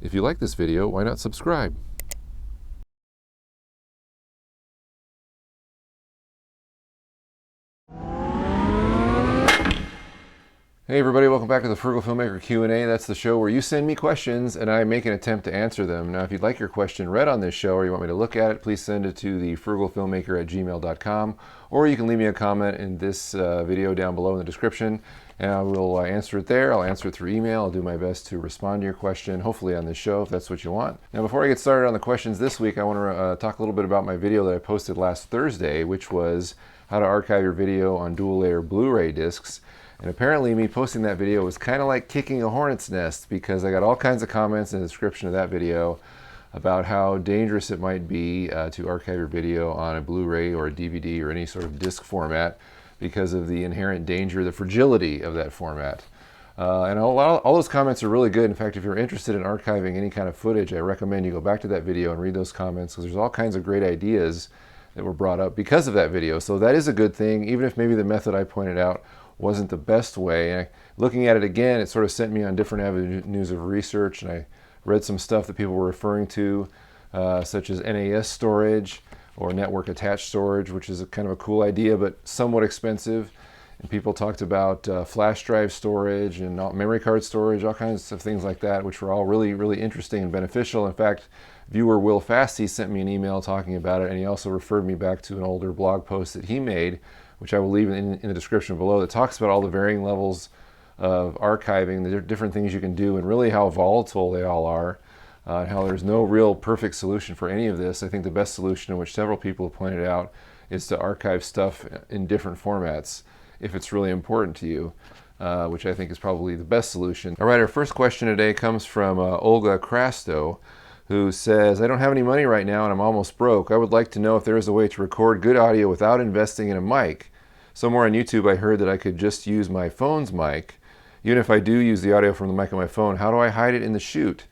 If you like this video, why not subscribe? Hey everybody, welcome back to the Frugal Filmmaker Q&A. That's the show where you send me questions and I make an attempt to answer them. Now, if you'd like your question read on this show or you want me to look at it, please send it to the frugalfilmmaker@gmail.com, or you can leave me a comment in this video down below in the description and I will answer it there. I'll answer it through email. I'll do my best to respond to your question, hopefully on this show if that's what you want. Now, before I get started on the questions this week, I want to talk a little bit about my video that I posted last Thursday, which was how to archive your video on dual layer Blu-ray discs. And apparently me posting that video was kind of like kicking a hornet's nest, because I got all kinds of comments in the description of that video about how dangerous it might be to archive your video on a Blu-ray or a DVD or any sort of disc format because of the inherent danger, the fragility of that format. And all those comments are really good. In fact, if you're interested in archiving any kind of footage, I recommend you go back to that video and read those comments, because there's all kinds of great ideas that were brought up because of that video. So that is a good thing, even if maybe the method I pointed out wasn't the best way. And looking at it again, it sort of sent me on different avenues of research, and I read some stuff that people were referring to, such as NAS storage or network attached storage, which is a kind of a cool idea but somewhat expensive. And people talked about flash drive storage and memory card storage, all kinds of things like that, which were all really, really interesting and beneficial. In fact, viewer Will Fastie sent me an email talking about it, and he also referred me back to an older blog post that he made, which I will leave in the description below, that talks about all the varying levels of archiving, the different things you can do, and really how volatile they all are, and how there's no real perfect solution for any of this. I think the best solution, which several people have pointed out, is to archive stuff in different formats if it's really important to you, which I think is probably the best solution. All right, our first question today comes from Olga Krasto, who says, I don't have any money right now and I'm almost broke. I would like to know if there is a way to record good audio without investing in a mic. Somewhere on YouTube I heard that I could just use my phone's mic. Even if I do use the audio from the mic on my phone, how do I hide it in the shoot?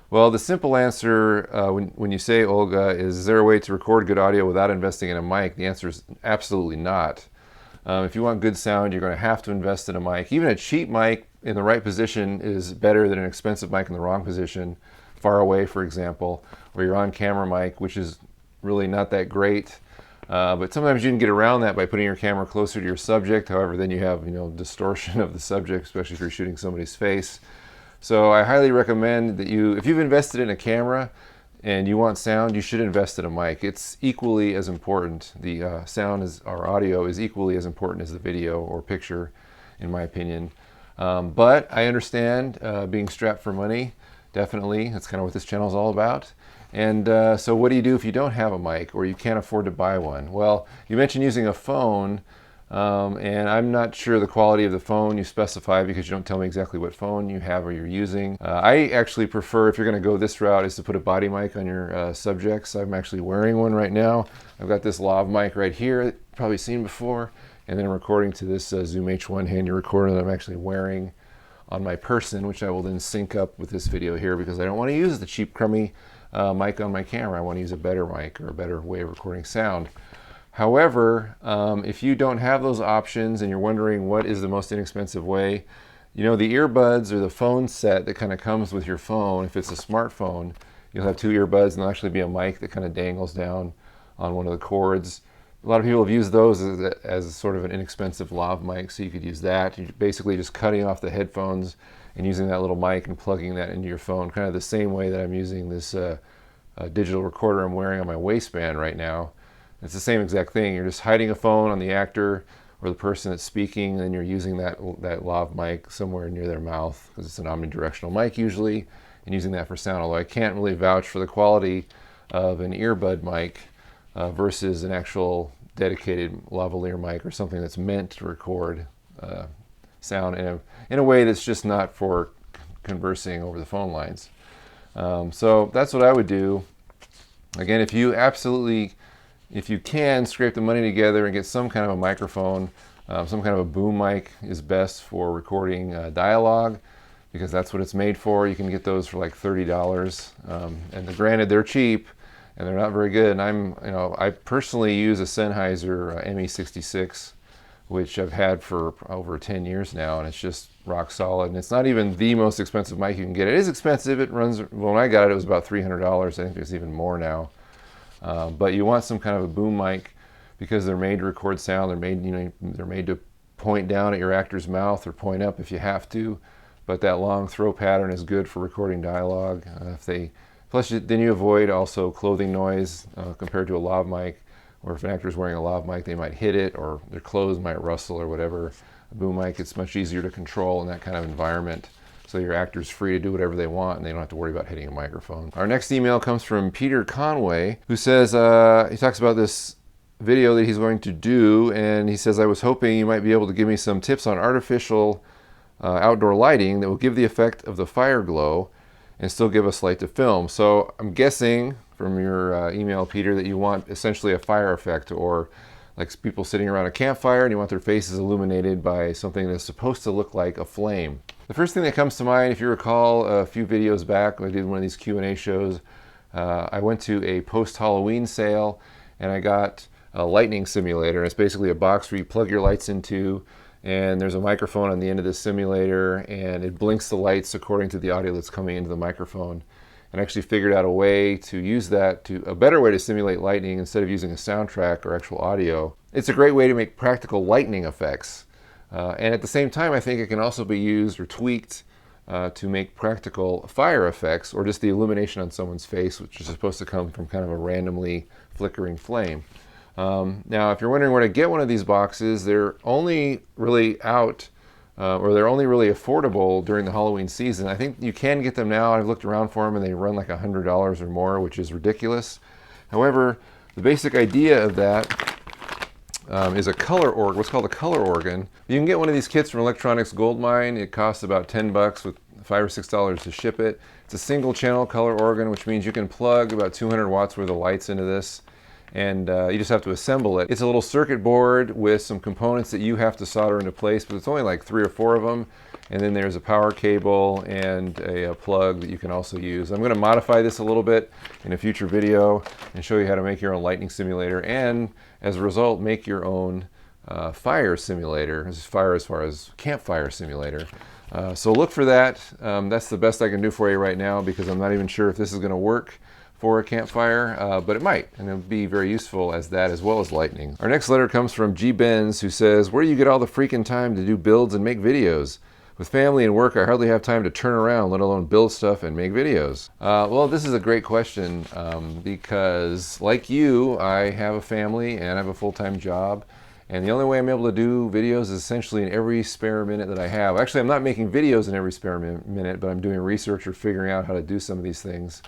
Well, the simple answer when you say, Olga, is there a way to record good audio without investing in a mic? The answer is absolutely not. If you want good sound, you're going to have to invest in a mic. Even a cheap mic in the right position is better than an expensive mic in the wrong position, far away, for example, or your on-camera mic, which is really not that great. But sometimes you can get around that by putting your camera closer to your subject. However, then you have, distortion of the subject, especially if you're shooting somebody's face. So I highly recommend that if you've invested in a camera and you want sound, you should invest in a mic. It's equally as important. The sound or audio is equally as important as the video or picture, in my opinion. But I understand being strapped for money. Definitely, that's kind of what this channel is all about. And so what do you do if you don't have a mic or you can't afford to buy one? Well, you mentioned using a phone, and I'm not sure the quality of the phone you specify because you don't tell me exactly what phone you have or you're using. I actually prefer, if you're going to go this route, is to put a body mic on your subjects. I'm actually wearing one right now. I've got this lav mic right here, you've probably seen before, and then I'm recording to this Zoom H1 handy recorder that I'm actually wearing on my person, which I will then sync up with this video here, because I don't want to use the cheap, crummy mic on my camera. I want to use a better mic or a better way of recording sound. However, if you don't have those options and you're wondering what is the most inexpensive way, the earbuds or the phone set that kind of comes with your phone, if it's a smartphone, you'll have two earbuds and there'll actually be a mic that kind of dangles down on one of the cords. A lot of people have used those as sort of an inexpensive lav mic, so you could use that. You're basically just cutting off the headphones and using that little mic and plugging that into your phone, kind of the same way that I'm using this digital recorder I'm wearing on my waistband right now. It's the same exact thing. You're just hiding a phone on the actor or the person that's speaking, and then you're using that lav mic somewhere near their mouth, because it's an omnidirectional mic usually, and using that for sound, although I can't really vouch for the quality of an earbud mic versus an actual dedicated lavalier mic or something that's meant to record sound in a way that's just not for conversing over the phone lines. So that's what I would do. Again, if you can scrape the money together and get some kind of a microphone, some kind of a boom mic is best for recording dialogue, because that's what it's made for. You can get those for like $30, and granted, they're cheap and they're not very good. And I personally use a Sennheiser ME66, which I've had for over 10 years now, and it's just rock solid. And it's not even the most expensive mic you can get. It is expensive. It runs, well, when I got it, it was about $300. I think it's even more now. But you want some kind of a boom mic because they're made to record sound. They're made, they're made to point down at your actor's mouth or point up if you have to. But that long throw pattern is good for recording dialogue. Plus, then you avoid also clothing noise compared to a lav mic. Or if an actor is wearing a lav mic, they might hit it, or their clothes might rustle or whatever. A boom mic, it's much easier to control in that kind of environment. So your actor's free to do whatever they want, and they don't have to worry about hitting a microphone. Our next email comes from Peter Conway, who says, he talks about this video that he's going to do, and he says, I was hoping you might be able to give me some tips on artificial outdoor lighting that will give the effect of the fire glow and still give us light to film. So I'm guessing from your email, Peter, that you want essentially a fire effect, or like people sitting around a campfire and you want their faces illuminated by something that's supposed to look like a flame. The first thing that comes to mind, if you recall a few videos back when I did one of these Q&A shows, I went to a post-Halloween sale and I got a lightning simulator. And it's basically a box where you plug your lights into, and there's a microphone on the end of the simulator, and it blinks the lights according to the audio that's coming into the microphone. And actually figured out a way to use that, a better way to simulate lightning instead of using a soundtrack or actual audio. It's a great way to make practical lightning effects. And at the same time, I think it can also be used or tweaked to make practical fire effects, or just the illumination on someone's face, which is supposed to come from kind of a randomly flickering flame. Now, if you're wondering where to get one of these boxes, they're only really out, or they're only really affordable during the Halloween season. I think you can get them now. I've looked around for them and they run like $100 or more, which is ridiculous. However, the basic idea of that is a color organ, what's called a color organ. You can get one of these kits from Electronics Goldmine. It costs about $10 with $5 or $6 to ship it. It's a single channel color organ, which means you can plug about 200 watts worth of lights into this, and you just have to assemble it. It's a little circuit board with some components that you have to solder into place, but it's only like 3 or 4 of them. And then there's a power cable and a plug that you can also use. I'm going to modify this a little bit in a future video and show you how to make your own lightning simulator, and as a result make your own fire simulator. This is fire as far as campfire simulator. So look for that. That's the best I can do for you right now, because I'm not even sure if this is going to work for a campfire, but it might, and it'll be very useful as that, as well as lightning. Our next letter comes from G. Benz, who says, where do you get all the freaking time to do builds and make videos? With family and work, I hardly have time to turn around, let alone build stuff and make videos. Well, this is a great question, because like you, I have a family and I have a full-time job, and the only way I'm able to do videos is essentially in every spare minute that I have. Actually, I'm not making videos in every spare minute, but I'm doing research or figuring out how to do some of these things.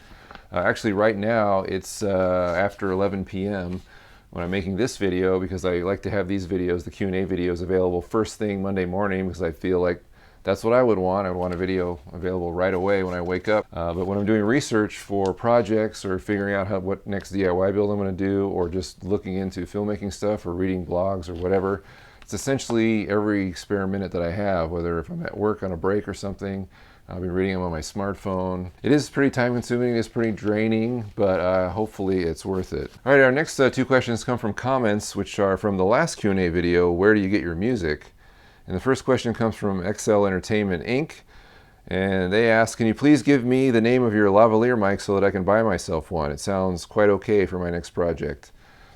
Actually, right now, it's after 11 p.m. when I'm making this video, because I like to have these videos, the Q&A videos, available first thing Monday morning, because I feel like that's what I would want. I would want a video available right away when I wake up. But when I'm doing research for projects, or figuring out what next DIY build I'm going to do, or just looking into filmmaking stuff or reading blogs or whatever, it's essentially every spare minute that I have, whether if I'm at work on a break or something. I'll be reading them on my smartphone. It is pretty time consuming, it's pretty draining, but hopefully it's worth it. All right, our next 2 questions come from comments, which are from the last Q&A video, where do you get your music? And the first question comes from XL Entertainment Inc. And they ask, can you please give me the name of your lavalier mic so that I can buy myself one? It sounds quite okay for my next project.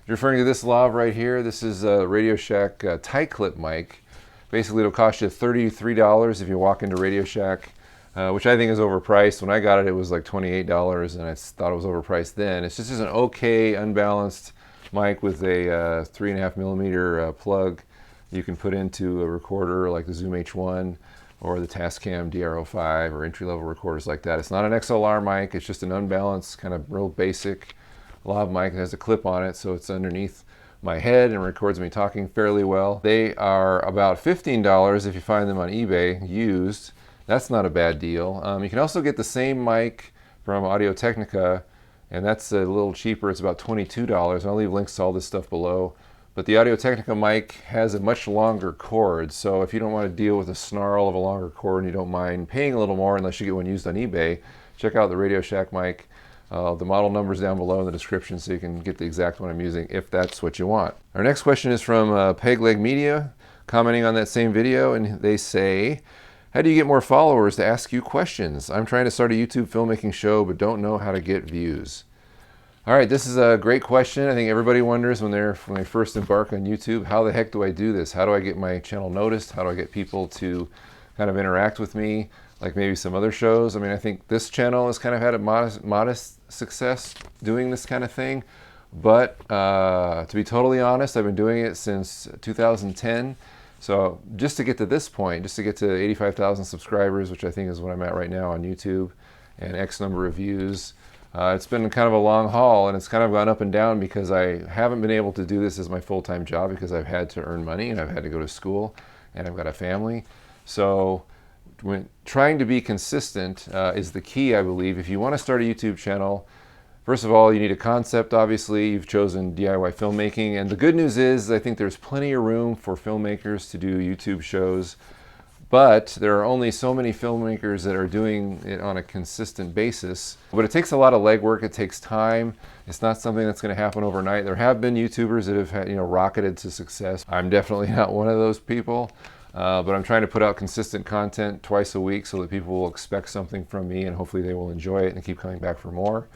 You're referring to this lav right here. This is a Radio Shack tight clip mic. Basically, it'll cost you $33 if you walk into Radio Shack, which I think is overpriced. When I got it, it was like $28, and I thought it was overpriced then. It's just an okay, unbalanced mic with a 3.5 millimeter plug you can put into a recorder like the Zoom H1 or the Tascam DR05 or entry-level recorders like that. It's not an XLR mic, it's just an unbalanced, kind of real basic lav mic that has a clip on it, so it's underneath my head and records me talking fairly well. They are about $15 if you find them on eBay used. That's not a bad deal. You can also get the same mic from Audio-Technica, and that's a little cheaper. It's about $22. I'll leave links to all this stuff below. But the Audio-Technica mic has a much longer cord, so if you don't want to deal with the snarl of a longer cord and you don't mind paying a little more unless you get one used on eBay, check out the Radio Shack mic. The model number's down below in the description so you can get the exact one I'm using if that's what you want. Our next question is from Peg Leg Media, commenting on that same video, and they say, How do you get more followers to ask you questions? I'm trying to start a YouTube filmmaking show, but don't know how to get views. All right, this is a great question. I think everybody wonders when they first embark on YouTube, how the heck do I do this? How do I get my channel noticed? How do I get people to kind of interact with me, like maybe some other shows? I mean, I think this channel has kind of had a modest success doing this kind of thing. But to be totally honest, I've been doing it since 2010. So just to get to this point, just to get to 85,000 subscribers, which I think is what I'm at right now on YouTube, and X number of views, it's been kind of a long haul, and it's kind of gone up and down because I haven't been able to do this as my full-time job because I've had to earn money and I've had to go to school and I've got a family. So when trying to be consistent is the key, I believe. If you want to start a YouTube channel, first of all, you need a concept, obviously. You've chosen DIY filmmaking, and the good news is I think there's plenty of room for filmmakers to do YouTube shows, but there are only so many filmmakers that are doing it on a consistent basis. But it takes a lot of legwork, it takes time. It's not something that's going to happen overnight. There have been YouTubers that have had, rocketed to success. I'm definitely not one of those people. But I'm trying to put out consistent content twice a week so that people will expect something from me, and hopefully they will enjoy it and keep coming back for more.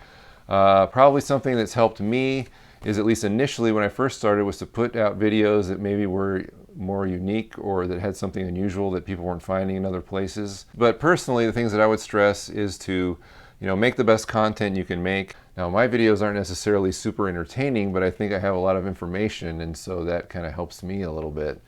Probably something that's helped me is, at least initially when I first started, was to put out videos that maybe were more unique or that had something unusual that people weren't finding in other places. But personally, the things that I would stress is to make the best content you can make. Now, my videos aren't necessarily super entertaining, but I think I have a lot of information, and so that kind of helps me a little bit.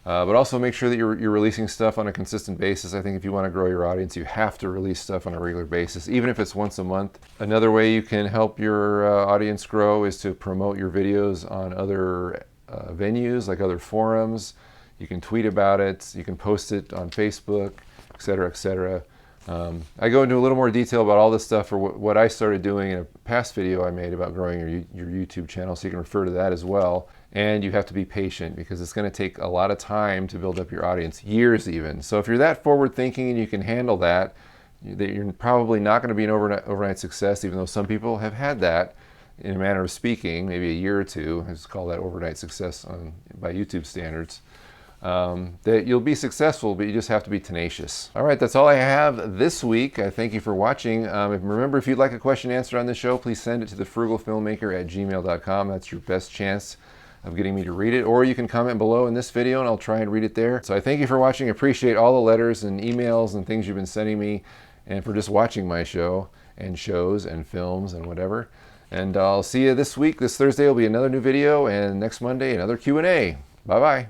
But also make sure that you're releasing stuff on a consistent basis. I think if you want to grow your audience, you have to release stuff on a regular basis, even if it's once a month. Another way you can help your audience grow is to promote your videos on other venues, like other forums. You can tweet about it, you can post it on Facebook, etc., etc. I go into a little more detail about all this stuff for what I started doing in a past video I made about growing your YouTube channel, so you can refer to that as well. And you have to be patient because it's going to take a lot of time to build up your audience, years even. So if you're that forward thinking and you can handle that, you're probably not going to be an overnight success, even though some people have had that in a manner of speaking, maybe a year or two. I just call that overnight success by YouTube standards. That you'll be successful, but you just have to be tenacious. All right, that's all I have this week. I thank you for watching. Remember, if you'd like a question answered on this show, please send it to thefrugalfilmmaker@gmail.com. That's your best chance of getting me to read it, or you can comment below in this video and I'll try and read it there. So I thank you for watching. I appreciate all the letters and emails and things you've been sending me, and for just watching my show and shows and films and whatever. And I'll see you this week. This Thursday will be another new video, and next Monday another Q&A. Bye-bye.